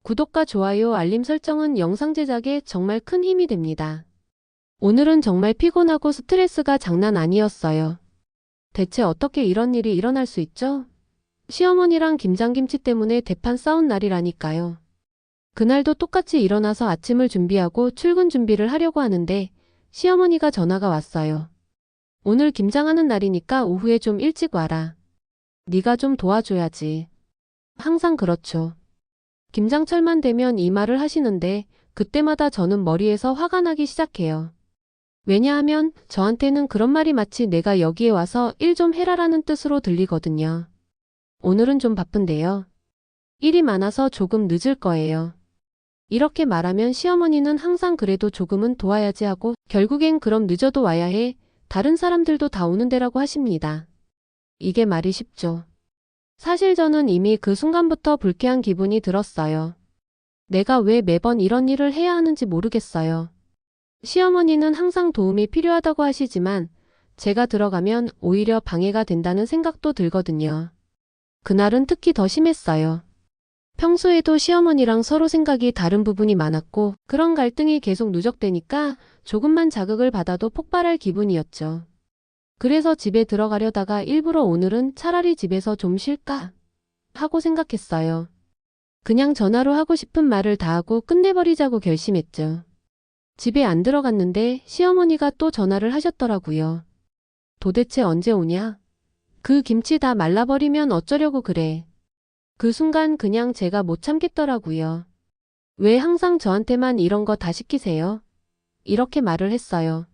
구독과 좋아요, 알림 설정은 영상 제작에 정말 큰 힘이 됩니다. 오늘은 정말 피곤하고 스트레스가 장난 아니었어요. 대체 어떻게 이런 일이 일어날 수 있죠? 시어머니랑 김장김치 때문에 대판 싸운 날이라니까요. 그날도 똑같이 일어나서 아침을 준비하고 출근 준비를 하려고 하는데 시어머니가 전화가 왔어요. 오늘 김장하는 날이니까 오후에 좀 일찍 와라. 네가 좀 도와줘야지. 항상 그렇죠. 김장철만 되면 이 말을 하시는데 그때마다 저는 머리에서 화가 나기 시작해요. 왜냐하면 저한테는 그런 말이 마치 내가 여기에 와서 일 좀 해라라는 뜻으로 들리거든요. 오늘은 좀 바쁜데요. 일이 많아서 조금 늦을 거예요. 이렇게 말하면 시어머니는 항상 그래도 조금은 도와야지 하고 결국엔 그럼 늦어도 와야 해. 다른 사람들도 다 오는 데라고 하십니다. 이게 말이 쉽죠. 사실 저는 이미 그 순간부터 불쾌한 기분이 들었어요. 내가 왜 매번 이런 일을 해야 하는지 모르겠어요. 시어머니는 항상 도움이 필요하다고 하시지만 제가 들어가면 오히려 방해가 된다는 생각도 들거든요. 그날은 특히 더 심했어요. 평소에도 시어머니랑 서로 생각이 다른 부분이 많았고 그런 갈등이 계속 누적되니까 조금만 자극을 받아도 폭발할 기분이었죠. 그래서 집에 들어가려다가 일부러 오늘은 차라리 집에서 좀 쉴까 하고 생각했어요. 그냥 전화로 하고 싶은 말을 다 하고 끝내버리자고 결심했죠. 집에 안 들어갔는데 시어머니가 또 전화를 하셨더라고요. 도대체 언제 오냐? 그 김치 다 말라버리면 어쩌려고 그래. 그 순간 그냥 제가 못 참겠더라고요. 왜 항상 저한테만 이런 거 다 시키세요? 이렇게 말을 했어요.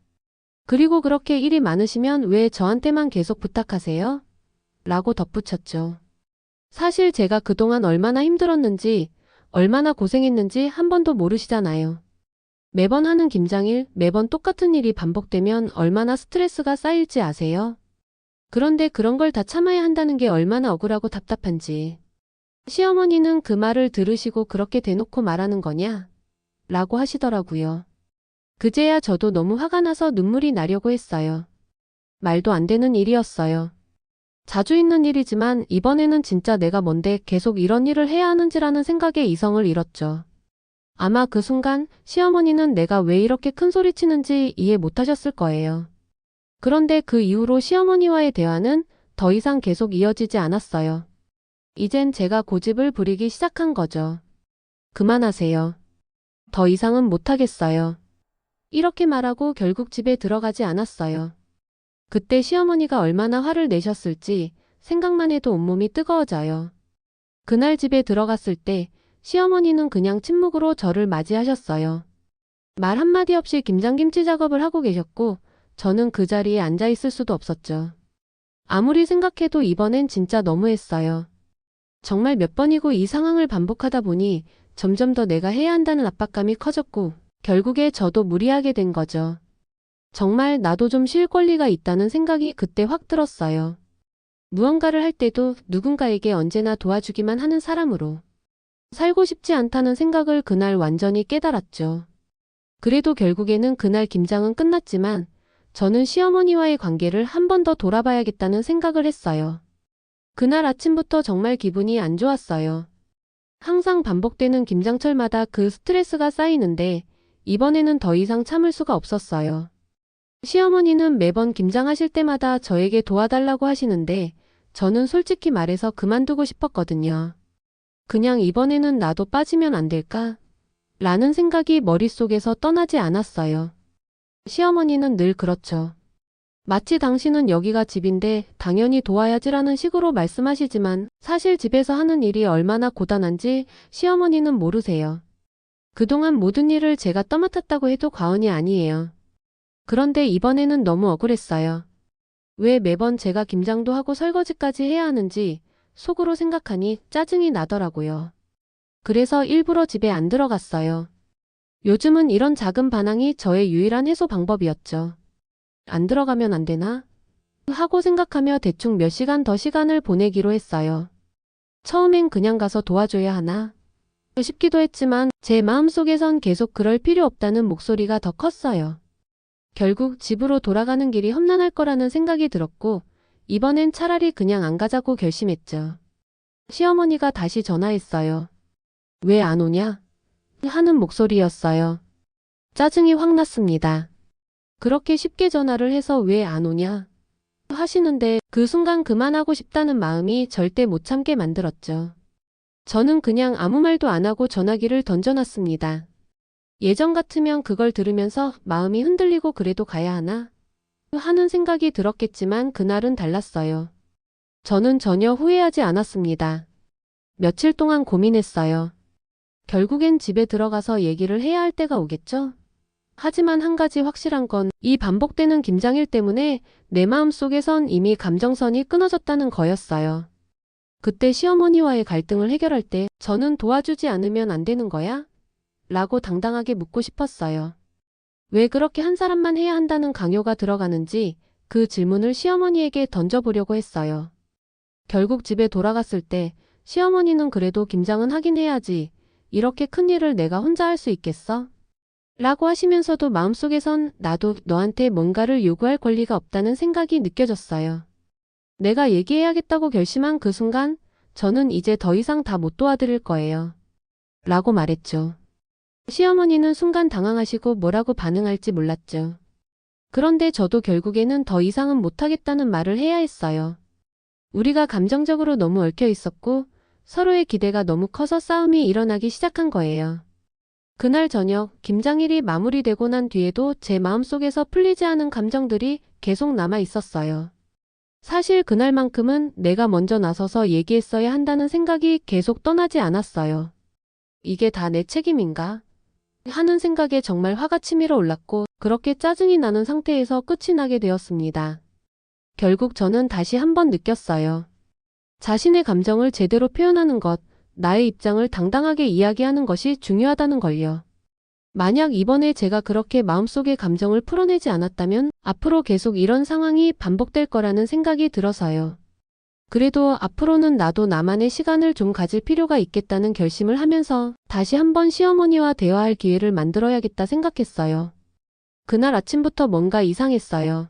그리고 그렇게 일이 많으시면 왜 저한테만 계속 부탁하세요? 라고 덧붙였죠. 사실 제가 그동안 얼마나 힘들었는지, 얼마나 고생했는지 한 번도 모르시잖아요. 매번 하는 김장일, 매번 똑같은 일이 반복되면 얼마나 스트레스가 쌓일지 아세요? 그런데 그런 걸 다 참아야 한다는 게 얼마나 억울하고 답답한지. 시어머니는 그 말을 들으시고 그렇게 대놓고 말하는 거냐? 라고 하시더라고요. 그제야 저도 너무 화가 나서 눈물이 나려고 했어요. 말도 안 되는 일이었어요. 자주 있는 일이지만 이번에는 진짜 내가 뭔데 계속 이런 일을 해야 하는지라는 생각에 이성을 잃었죠. 아마 그 순간 시어머니는 내가 왜 이렇게 큰 소리 치는지 이해 못하셨을 거예요. 그런데 그 이후로 시어머니와의 대화는 더 이상 계속 이어지지 않았어요. 이젠 제가 고집을 부리기 시작한 거죠. 그만하세요. 더 이상은 못하겠어요. 이렇게 말하고 결국 집에 들어가지 않았어요. 그때 시어머니가 얼마나 화를 내셨을지 생각만 해도 온몸이 뜨거워져요. 그날 집에 들어갔을 때 시어머니는 그냥 침묵으로 저를 맞이하셨어요. 말 한마디 없이 김장김치 작업을 하고 계셨고 저는 그 자리에 앉아 있을 수도 없었죠. 아무리 생각해도 이번엔 진짜 너무했어요. 정말 몇 번이고 이 상황을 반복하다 보니 점점 더 내가 해야 한다는 압박감이 커졌고 결국에 저도 무리하게 된 거죠. 정말 나도 좀 쉴 권리가 있다는 생각이 그때 확 들었어요. 무언가를 할 때도 누군가에게 언제나 도와주기만 하는 사람으로 살고 싶지 않다는 생각을 그날 완전히 깨달았죠. 그래도 결국에는 그날 김장은 끝났지만 저는 시어머니와의 관계를 한 번 더 돌아봐야겠다는 생각을 했어요. 그날 아침부터 정말 기분이 안 좋았어요. 항상 반복되는 김장철마다 그 스트레스가 쌓이는데 이번에는 더 이상 참을 수가 없었어요. 시어머니는 매번 김장하실 때마다 저에게 도와달라고 하시는데 저는 솔직히 말해서 그만두고 싶었거든요. 그냥 이번에는 나도 빠지면 안 될까? 라는 생각이 머릿속에서 떠나지 않았어요. 시어머니는 늘 그렇죠. 마치 당신은 여기가 집인데 당연히 도와야지라는 식으로 말씀하시지만 사실 집에서 하는 일이 얼마나 고단한지 시어머니는 모르세요. 그동안 모든 일을 제가 떠맡았다고 해도 과언이 아니에요. 그런데 이번에는 너무 억울했어요. 왜 매번 제가 김장도 하고 설거지까지 해야 하는지 속으로 생각하니 짜증이 나더라고요. 그래서 일부러 집에 안 들어갔어요. 요즘은 이런 작은 반항이 저의 유일한 해소 방법이었죠. 안 들어가면 안 되나? 하고 생각하며 대충 몇 시간 더 시간을 보내기로 했어요. 처음엔 그냥 가서 도와줘야 하나? 싶기도 했지만 제 마음속에선 계속 그럴 필요 없다는 목소리가 더 컸어요. 결국 집으로 돌아가는 길이 험난할 거라는 생각이 들었고 이번엔 차라리 그냥 안 가자고 결심했죠. 시어머니가 다시 전화했어요. 왜 안 오냐? 하는 목소리였어요. 짜증이 확 났습니다. 그렇게 쉽게 전화를 해서 왜 안 오냐? 하시는데 그 순간 그만하고 싶다는 마음이 절대 못 참게 만들었죠. 저는 그냥 아무 말도 안 하고 전화기를 던져놨습니다. 예전 같으면 그걸 들으면서 마음이 흔들리고 그래도 가야 하나? 하는 생각이 들었겠지만 그날은 달랐어요. 저는 전혀 후회하지 않았습니다. 며칠 동안 고민했어요. 결국엔 집에 들어가서 얘기를 해야 할 때가 오겠죠? 하지만 한 가지 확실한 건 이 반복되는 김장일 때문에 내 마음속에선 이미 감정선이 끊어졌다는 거였어요. 그때 시어머니와의 갈등을 해결할 때 저는 도와주지 않으면 안 되는 거야? 라고 당당하게 묻고 싶었어요. 왜 그렇게 한 사람만 해야 한다는 강요가 들어가는지 그 질문을 시어머니에게 던져보려고 했어요. 결국 집에 돌아갔을 때 시어머니는 그래도 김장은 하긴 해야지. 이렇게 큰 일을 내가 혼자 할 수 있겠어? 라고 하시면서도 마음속에선 나도 너한테 뭔가를 요구할 권리가 없다는 생각이 느껴졌어요. 내가 얘기해야겠다고 결심한 그 순간 저는 이제 더 이상 다 못 도와드릴 거예요. 라고 말했죠. 시어머니는 순간 당황하시고 뭐라고 반응할지 몰랐죠. 그런데 저도 결국에는 더 이상은 못하겠다는 말을 해야 했어요. 우리가 감정적으로 너무 얽혀 있었고 서로의 기대가 너무 커서 싸움이 일어나기 시작한 거예요. 그날 저녁 김장일이 마무리되고 난 뒤에도 제 마음속에서 풀리지 않은 감정들이 계속 남아 있었어요. 사실 그날만큼은 내가 먼저 나서서 얘기했어야 한다는 생각이 계속 떠나지 않았어요. 이게 다 내 책임인가? 하는 생각에 정말 화가 치밀어 올랐고 그렇게 짜증이 나는 상태에서 끝이 나게 되었습니다. 결국 저는 다시 한번 느꼈어요. 자신의 감정을 제대로 표현하는 것, 나의 입장을 당당하게 이야기하는 것이 중요하다는 걸요. 만약 이번에 제가 그렇게 마음속의 감정을 풀어내지 않았다면 앞으로 계속 이런 상황이 반복될 거라는 생각이 들어서요. 그래도 앞으로는 나도 나만의 시간을 좀 가질 필요가 있겠다는 결심을 하면서 다시 한번 시어머니와 대화할 기회를 만들어야겠다 생각했어요. 그날 아침부터 뭔가 이상했어요.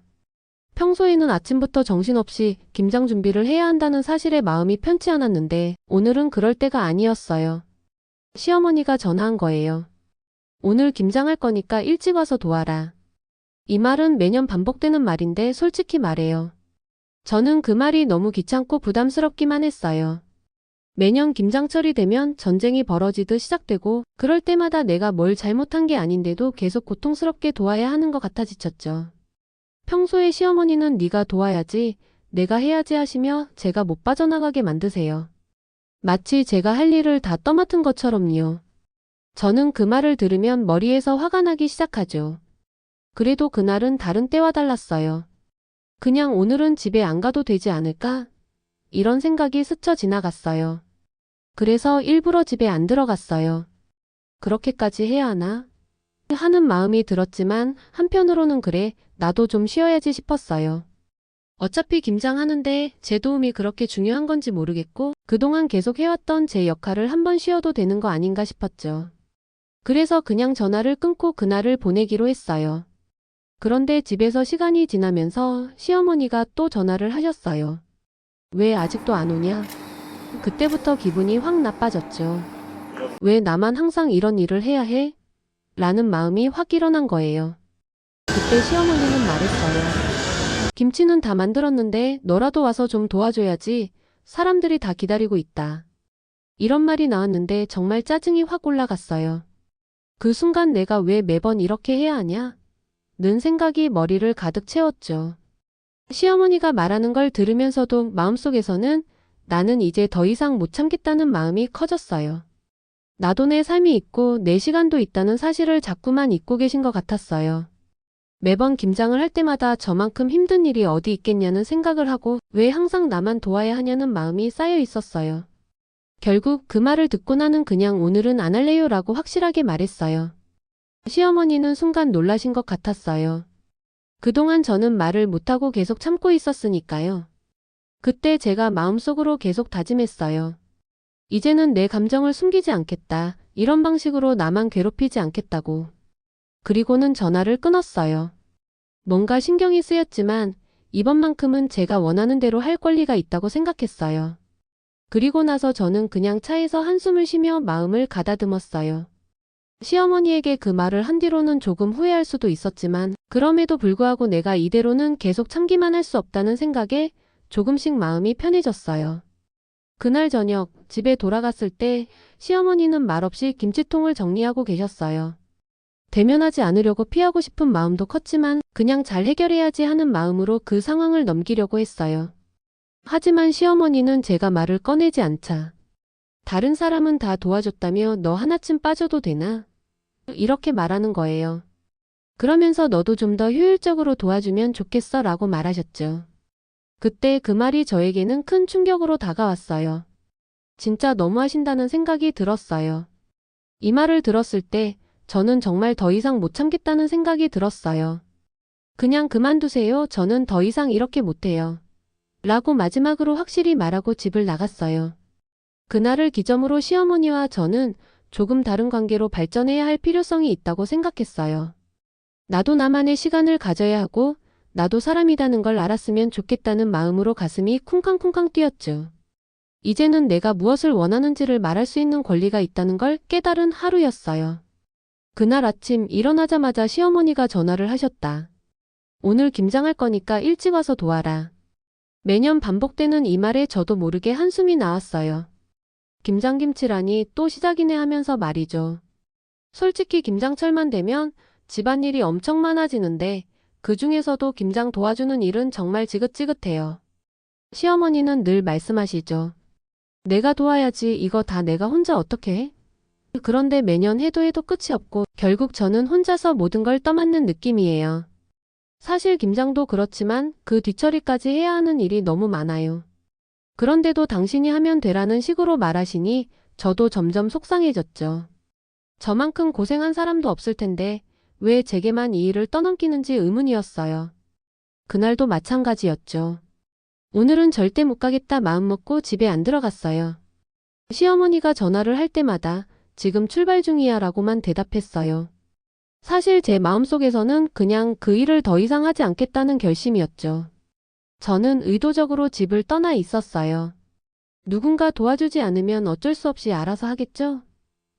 평소에는 아침부터 정신없이 김장 준비를 해야 한다는 사실에 마음이 편치 않았는데 오늘은 그럴 때가 아니었어요. 시어머니가 전화한 거예요. 오늘 김장할 거니까 일찍 와서 도와라. 이 말은 매년 반복되는 말인데 솔직히 말해요. 저는 그 말이 너무 귀찮고 부담스럽기만 했어요. 매년 김장철이 되면 전쟁이 벌어지듯 시작되고 그럴 때마다 내가 뭘 잘못한 게 아닌데도 계속 고통스럽게 도와야 하는 것 같아 지쳤죠. 평소에 시어머니는 네가 도와야지, 내가 해야지 하시며 제가 못 빠져나가게 만드세요. 마치 제가 할 일을 다 떠맡은 것처럼요. 저는 그 말을 들으면 머리에서 화가 나기 시작하죠. 그래도 그날은 다른 때와 달랐어요. 그냥 오늘은 집에 안 가도 되지 않을까? 이런 생각이 스쳐 지나갔어요. 그래서 일부러 집에 안 들어갔어요. 그렇게까지 해야 하나? 하는 마음이 들었지만 한편으로는 그래, 나도 좀 쉬어야지 싶었어요. 어차피 김장하는데 제 도움이 그렇게 중요한 건지 모르겠고 그동안 계속 해왔던 제 역할을 한번 쉬어도 되는 거 아닌가 싶었죠. 그래서 그냥 전화를 끊고 그날을 보내기로 했어요. 그런데 집에서 시간이 지나면서 시어머니가 또 전화를 하셨어요. 왜 아직도 안 오냐? 그때부터 기분이 확 나빠졌죠. 왜 나만 항상 이런 일을 해야 해? 라는 마음이 확 일어난 거예요. 그때 시어머니는 말했어요. 김치는 다 만들었는데 너라도 와서 좀 도와줘야지. 사람들이 다 기다리고 있다. 이런 말이 나왔는데 정말 짜증이 확 올라갔어요. 그 순간 내가 왜 매번 이렇게 해야 하냐? 는 생각이 머리를 가득 채웠죠. 시어머니가 말하는 걸 들으면서도 마음속에서는 나는 이제 더 이상 못 참겠다는 마음이 커졌어요. 나도 내 삶이 있고 내 시간도 있다는 사실을 자꾸만 잊고 계신 것 같았어요. 매번 김장을 할 때마다 저만큼 힘든 일이 어디 있겠냐는 생각을 하고 왜 항상 나만 도와야 하냐는 마음이 쌓여 있었어요. 결국 그 말을 듣고 나는 그냥 오늘은 안 할래요 라고 확실하게 말했어요. 시어머니는 순간 놀라신 것 같았어요. 그동안 저는 말을 못하고 계속 참고 있었으니까요. 그때 제가 마음속으로 계속 다짐했어요. 이제는 내 감정을 숨기지 않겠다. 이런 방식으로 나만 괴롭히지 않겠다고. 그리고는 전화를 끊었어요. 뭔가 신경이 쓰였지만 이번만큼은 제가 원하는 대로 할 권리가 있다고 생각했어요. 그리고 나서 저는 그냥 차에서 한숨을 쉬며 마음을 가다듬었어요. 시어머니에게 그 말을 한 뒤로는 조금 후회할 수도 있었지만 그럼에도 불구하고 내가 이대로는 계속 참기만 할 수 없다는 생각에 조금씩 마음이 편해졌어요. 그날 저녁 집에 돌아갔을 때 시어머니는 말없이 김치통을 정리하고 계셨어요. 대면하지 않으려고 피하고 싶은 마음도 컸지만 그냥 잘 해결해야지 하는 마음으로 그 상황을 넘기려고 했어요. 하지만 시어머니는 제가 말을 꺼내지 않자 다른 사람은 다 도와줬다며 너 하나쯤 빠져도 되나? 이렇게 말하는 거예요. 그러면서 너도 좀 더 효율적으로 도와주면 좋겠어 라고 말하셨죠. 그때 그 말이 저에게는 큰 충격으로 다가왔어요. 진짜 너무하신다는 생각이 들었어요. 이 말을 들었을 때 저는 정말 더 이상 못 참겠다는 생각이 들었어요. 그냥 그만두세요. 저는 더 이상 이렇게 못해요. 라고 마지막으로 확실히 말하고 집을 나갔어요. 그날을 기점으로 시어머니와 저는 조금 다른 관계로 발전해야 할 필요성이 있다고 생각했어요. 나도 나만의 시간을 가져야 하고 나도 사람이라는 걸 알았으면 좋겠다는 마음으로 가슴이 쿵쾅쿵쾅 뛰었죠. 이제는 내가 무엇을 원하는지를 말할 수 있는 권리가 있다는 걸 깨달은 하루였어요. 그날 아침 일어나자마자 시어머니가 전화를 하셨다. 오늘 김장할 거니까 일찍 와서 도와라. 매년 반복되는 이 말에 저도 모르게 한숨이 나왔어요. 김장김치라니 또 시작이네 하면서 말이죠. 솔직히 김장철만 되면 집안일이 엄청 많아지는데 그 중에서도 김장 도와주는 일은 정말 지긋지긋해요. 시어머니는 늘 말씀하시죠. 내가 도와야지 이거 다 내가 혼자 어떻게 해? 그런데 매년 해도 끝이 없고 결국 저는 혼자서 모든 걸 떠맡는 느낌이에요. 사실 김장도 그렇지만 그 뒤처리까지 해야 하는 일이 너무 많아요. 그런데도 당신이 하면 되라는 식으로 말하시니 저도 점점 속상해졌죠. 저만큼 고생한 사람도 없을 텐데 왜 제게만 이 일을 떠넘기는지 의문이었어요. 그날도 마찬가지였죠. 오늘은 절대 못 가겠다 마음먹고 집에 안 들어갔어요. 시어머니가 전화를 할 때마다 지금 출발 중이야 라고만 대답했어요. 사실 제 마음속에서는 그냥 그 일을 더 이상 하지 않겠다는 결심이었죠. 저는 의도적으로 집을 떠나 있었어요. 누군가 도와주지 않으면 어쩔 수 없이 알아서 하겠죠?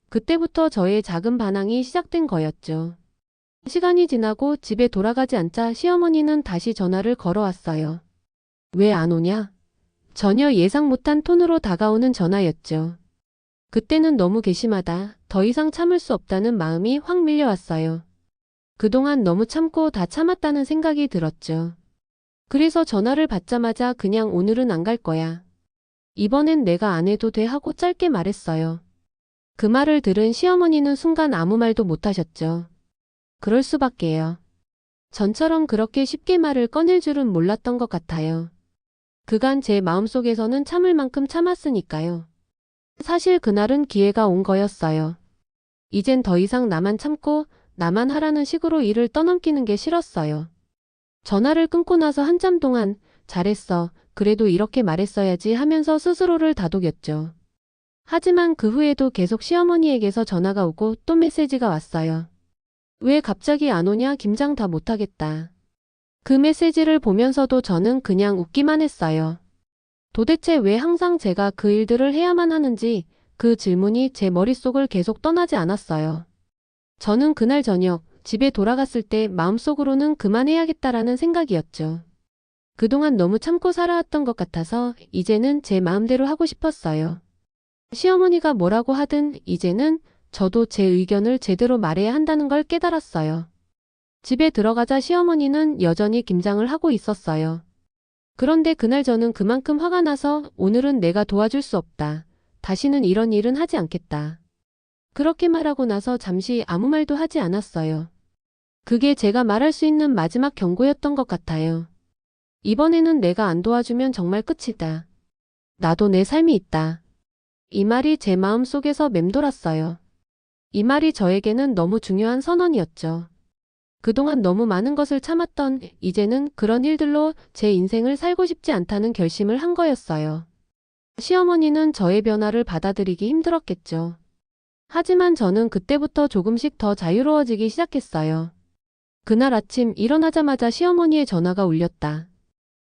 그때부터 저의 작은 반항이 시작된 거였죠. 시간이 지나고 집에 돌아가지 않자 시어머니는 다시 전화를 걸어왔어요. 왜 안 오냐? 전혀 예상 못한 톤으로 다가오는 전화였죠. 그때는 너무 괘씸하다, 더 이상 참을 수 없다는 마음이 확 밀려왔어요. 그동안 너무 참고 다 참았다는 생각이 들었죠. 그래서 전화를 받자마자 그냥 오늘은 안 갈 거야. 이번엔 내가 안 해도 돼 하고 짧게 말했어요. 그 말을 들은 시어머니는 순간 아무 말도 못 하셨죠. 그럴 수밖에요. 전처럼 그렇게 쉽게 말을 꺼낼 줄은 몰랐던 것 같아요. 그간 제 마음속에서는 참을 만큼 참았으니까요. 사실 그날은 기회가 온 거였어요. 이젠 더 이상 나만 참고 나만 하라는 식으로 일을 떠넘기는 게 싫었어요. 전화를 끊고 나서 한참 동안 잘했어, 그래도 이렇게 말했어야지 하면서 스스로를 다독였죠. 하지만 그 후에도 계속 시어머니에게서 전화가 오고 또 메시지가 왔어요. 왜 갑자기 안 오냐? 김장 다 못하겠다. 그 메시지를 보면서도 저는 그냥 웃기만 했어요. 도대체 왜 항상 제가 그 일들을 해야만 하는지 그 질문이 제 머릿속을 계속 떠나지 않았어요. 저는 그날 저녁 집에 돌아갔을 때 마음속으로는 그만해야겠다라는 생각이었죠. 그동안 너무 참고 살아왔던 것 같아서 이제는 제 마음대로 하고 싶었어요. 시어머니가 뭐라고 하든 이제는 저도 제 의견을 제대로 말해야 한다는 걸 깨달았어요. 집에 들어가자 시어머니는 여전히 김장을 하고 있었어요. 그런데 그날 저는 그만큼 화가 나서 오늘은 내가 도와줄 수 없다. 다시는 이런 일은 하지 않겠다. 그렇게 말하고 나서 잠시 아무 말도 하지 않았어요. 그게 제가 말할 수 있는 마지막 경고였던 것 같아요. 이번에는 내가 안 도와주면 정말 끝이다. 나도 내 삶이 있다. 이 말이 제 마음 속에서 맴돌았어요. 이 말이 저에게는 너무 중요한 선언이었죠. 그동안 너무 많은 것을 참았던 이제는 그런 일들로 제 인생을 살고 싶지 않다는 결심을 한 거였어요. 시어머니는 저의 변화를 받아들이기 힘들었겠죠. 하지만 저는 그때부터 조금씩 더 자유로워지기 시작했어요. 그날 아침 일어나자마자 시어머니의 전화가 울렸다.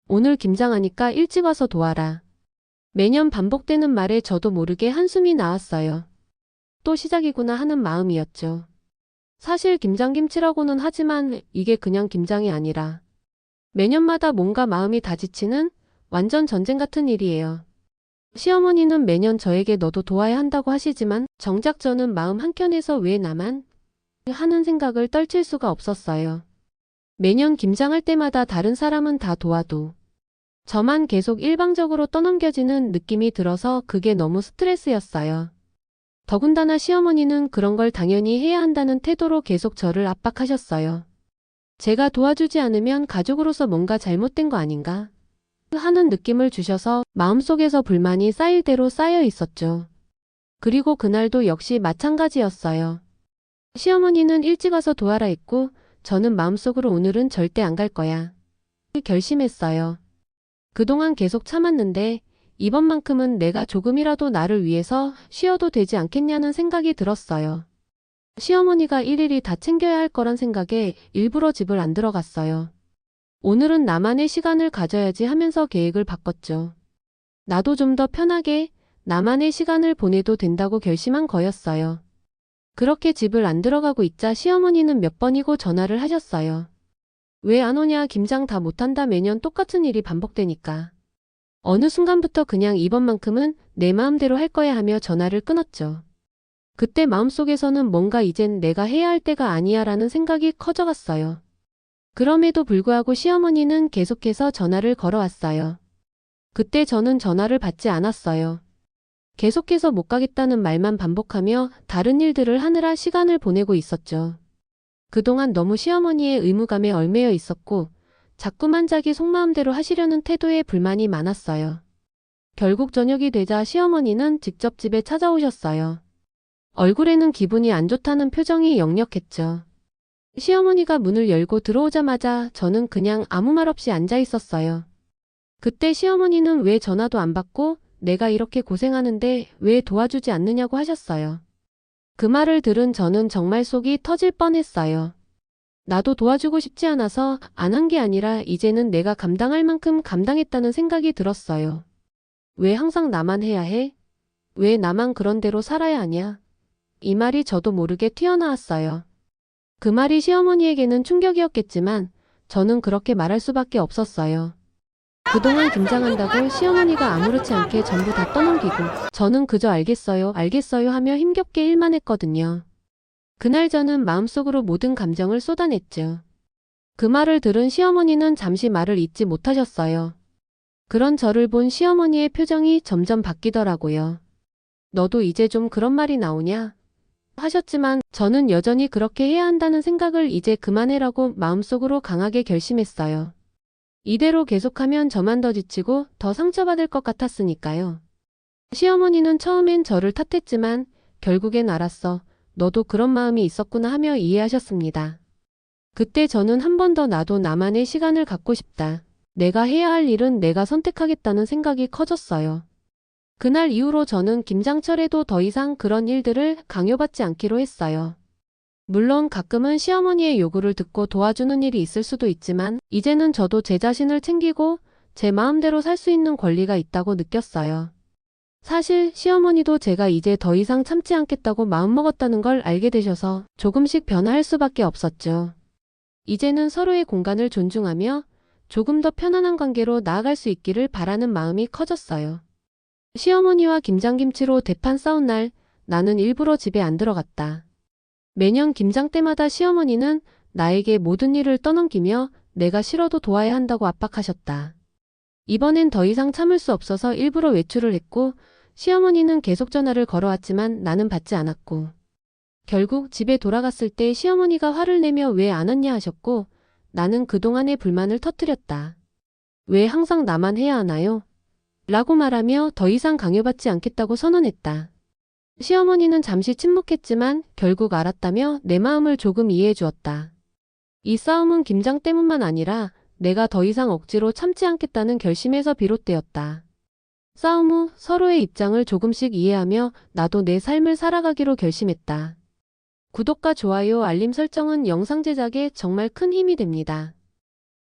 오늘 김장하니까 일찍 와서 도와라. 매년 반복되는 말에 저도 모르게 한숨이 나왔어요. 또 시작이구나 하는 마음이었죠. 사실 김장김치라고는 하지만 이게 그냥 김장이 아니라 매년마다 뭔가 마음이 다 지치는 완전 전쟁 같은 일이에요. 시어머니는 매년 저에게 너도 도와야 한다고 하시지만 정작 저는 마음 한켠에서 왜 나만 하는 생각을 떨칠 수가 없었어요. 매년 김장할 때마다 다른 사람은 다 도와도 저만 계속 일방적으로 떠넘겨지는 느낌이 들어서 그게 너무 스트레스였어요. 더군다나 시어머니는 그런 걸 당연히 해야 한다는 태도로 계속 저를 압박하셨어요. 제가 도와주지 않으면 가족으로서 뭔가 잘못된 거 아닌가 하는 느낌을 주셔서 마음속에서 불만이 쌓일 대로 쌓여 있었죠. 그리고 그날도 역시 마찬가지였어요. 시어머니는 일찍 와서 도와라 했고 저는 마음속으로 오늘은 절대 안 갈 거야 결심했어요. 그동안 계속 참았는데 이번만큼은 내가 조금이라도 나를 위해서 쉬어도 되지 않겠냐는 생각이 들었어요. 시어머니가 일일이 다 챙겨야 할 거란 생각에 일부러 집을 안 들어갔어요. 오늘은 나만의 시간을 가져야지 하면서 계획을 바꿨죠. 나도 좀 더 편하게 나만의 시간을 보내도 된다고 결심한 거였어요. 그렇게 집을 안 들어가고 있자 시어머니는 몇 번이고 전화를 하셨어요. 왜 안 오냐, 김장 다 못한다, 매년 똑같은 일이 반복되니까. 어느 순간부터 그냥 이번만큼은 내 마음대로 할 거야 하며 전화를 끊었죠. 그때 마음속에서는 뭔가 이젠 내가 해야 할 때가 아니야 라는 생각이 커져갔어요. 그럼에도 불구하고 시어머니는 계속해서 전화를 걸어왔어요. 그때 저는 전화를 받지 않았어요. 계속해서 못 가겠다는 말만 반복하며 다른 일들을 하느라 시간을 보내고 있었죠. 그동안 너무 시어머니의 의무감에 얽매여 있었고 자꾸만 자기 속마음대로 하시려는 태도에 불만이 많았어요. 결국 저녁이 되자 시어머니는 직접 집에 찾아오셨어요. 얼굴에는 기분이 안 좋다는 표정이 역력했죠. 시어머니가 문을 열고 들어오자마자 저는 그냥 아무 말 없이 앉아 있었어요. 그때 시어머니는 왜 전화도 안 받고 내가 이렇게 고생하는데 왜 도와주지 않느냐고 하셨어요. 그 말을 들은 저는 정말 속이 터질 뻔했어요. 나도 도와주고 싶지 않아서 안 한 게 아니라 이제는 내가 감당할 만큼 감당했다는 생각이 들었어요. 왜 항상 나만 해야 해? 왜 나만 그런 대로 살아야 하냐? 이 말이 저도 모르게 튀어나왔어요. 그 말이 시어머니에게는 충격이었겠지만 저는 그렇게 말할 수밖에 없었어요. 그동안 김장한다고 시어머니가 아무렇지 않게 전부 다 떠넘기고 저는 그저 알겠어요, 알겠어요 하며 힘겹게 일만 했거든요. 그날 저는 마음속으로 모든 감정을 쏟아냈죠. 그 말을 들은 시어머니는 잠시 말을 잇지 못하셨어요. 그런 저를 본 시어머니의 표정이 점점 바뀌더라고요. 너도 이제 좀 그런 말이 나오냐? 하셨지만 저는 여전히 그렇게 해야 한다는 생각을 이제 그만해라고 마음속으로 강하게 결심했어요. 이대로 계속하면 저만 더 지치고 더 상처받을 것 같았으니까요. 시어머니는 처음엔 저를 탓했지만 결국엔 알았어. 너도 그런 마음이 있었구나 하며 이해하셨습니다. 그때 저는 한 번 더 나도 나만의 시간을 갖고 싶다. 내가 해야 할 일은 내가 선택하겠다는 생각이 커졌어요. 그날 이후로 저는 김장철에도 더 이상 그런 일들을 강요받지 않기로 했어요. 물론 가끔은 시어머니의 요구를 듣고 도와주는 일이 있을 수도 있지만 이제는 저도 제 자신을 챙기고 제 마음대로 살 수 있는 권리가 있다고 느꼈어요. 사실 시어머니도 제가 이제 더 이상 참지 않겠다고 마음먹었다는 걸 알게 되셔서 조금씩 변화할 수밖에 없었죠. 이제는 서로의 공간을 존중하며 조금 더 편안한 관계로 나아갈 수 있기를 바라는 마음이 커졌어요. 시어머니와 김장김치로 대판 싸운 날 나는 일부러 집에 안 들어갔다. 매년 김장 때마다 시어머니는 나에게 모든 일을 떠넘기며 내가 싫어도 도와야 한다고 압박하셨다. 이번엔 더 이상 참을 수 없어서 일부러 외출을 했고 시어머니는 계속 전화를 걸어왔지만 나는 받지 않았고 결국 집에 돌아갔을 때 시어머니가 화를 내며 왜 안 왔냐 하셨고 나는 그동안의 불만을 터뜨렸다. 왜 항상 나만 해야 하나요? 라고 말하며 더 이상 강요받지 않겠다고 선언했다. 시어머니는 잠시 침묵했지만 결국 알았다며 내 마음을 조금 이해해 주었다. 이 싸움은 김장 때문만 아니라 내가 더 이상 억지로 참지 않겠다는 결심에서 비롯되었다. 싸움 후 서로의 입장을 조금씩 이해하며 나도 내 삶을 살아가기로 결심했다. 구독과 좋아요, 알림 설정은 영상 제작에 정말 큰 힘이 됩니다.